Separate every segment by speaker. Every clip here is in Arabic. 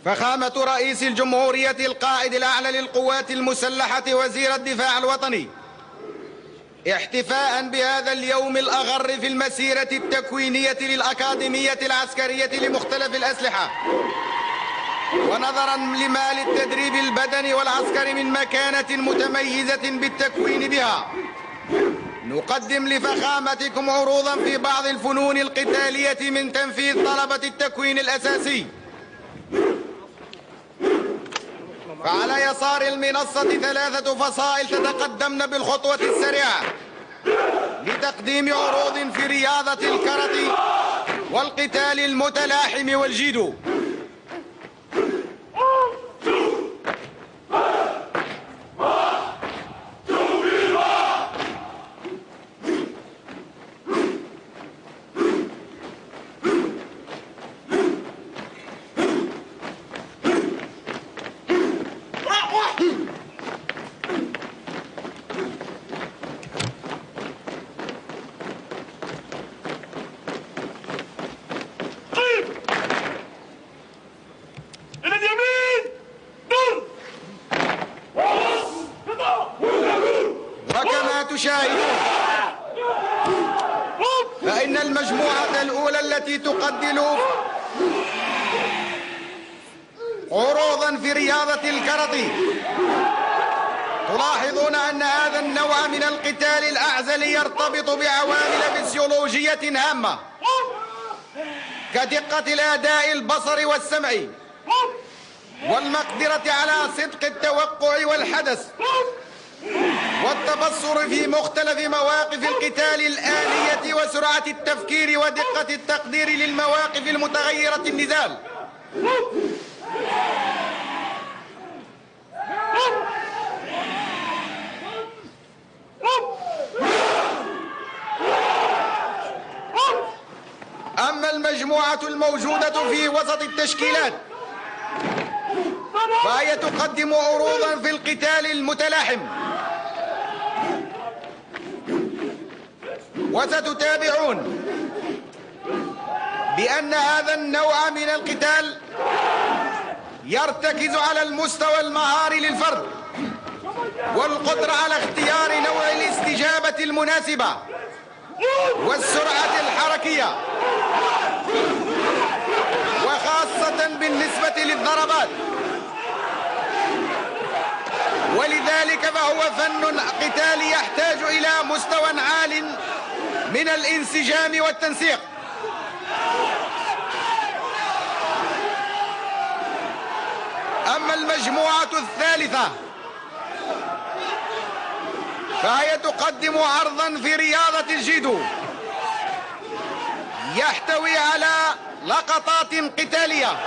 Speaker 1: فخامة رئيس الجمهورية القائد الأعلى للقوات المسلحة وزير الدفاع الوطني، احتفاء بهذا اليوم الأغر في المسيرة التكوينية للأكاديمية العسكرية لمختلف الأسلحة، ونظرا لما للتدريب البدني والعسكري من مكانة متميزة بالتكوين بها، نقدم لفخامتكم عروضا في بعض الفنون القتالية من تنفيذ طلبة التكوين الأساسي. فعلى يسار المنصة 3 فصائل تتقدمن بالخطوة السريعة لتقديم عروض في رياضة الكاراتيه والقتال المتلاحم والجيدو. تشاهدون فإن المجموعة الأولى التي تقدم عروضا في رياضة الكاراتيه، تلاحظون أن هذا النوع من القتال الأعزلي يرتبط بعوامل فسيولوجية هامة كدقة الأداء البصري والسمعي والمقدرة على صدق التوقع والحدث والتبصر في مختلف مواقف القتال الآلية وسرعة التفكير ودقة التقدير للمواقف المتغيرة النزال. أما المجموعة الموجودة في وسط التشكيلات فهي تقدم عروضا في القتال المتلاحم، وستتابعون بأن هذا النوع من القتال يرتكز على المستوى المهاري للفرد والقدرة على اختيار نوع الاستجابة المناسبة والسرعة الحركية، وخاصة بالنسبة للضربات. ولذلك فهو فن قتالي يحتاج إلى مستوى عال من الانسجام والتنسيق. أما المجموعة الثالثة فهي تقدم عرضا في رياضة الجيدو يحتوي على لقطات قتالية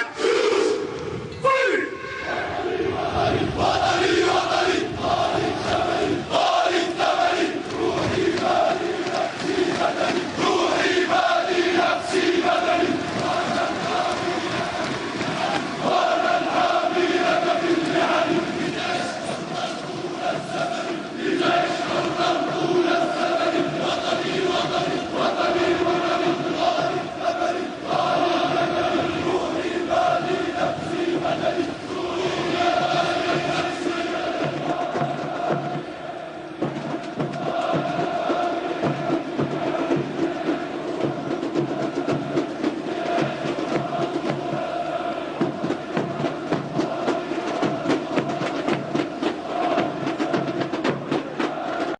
Speaker 2: الأبد.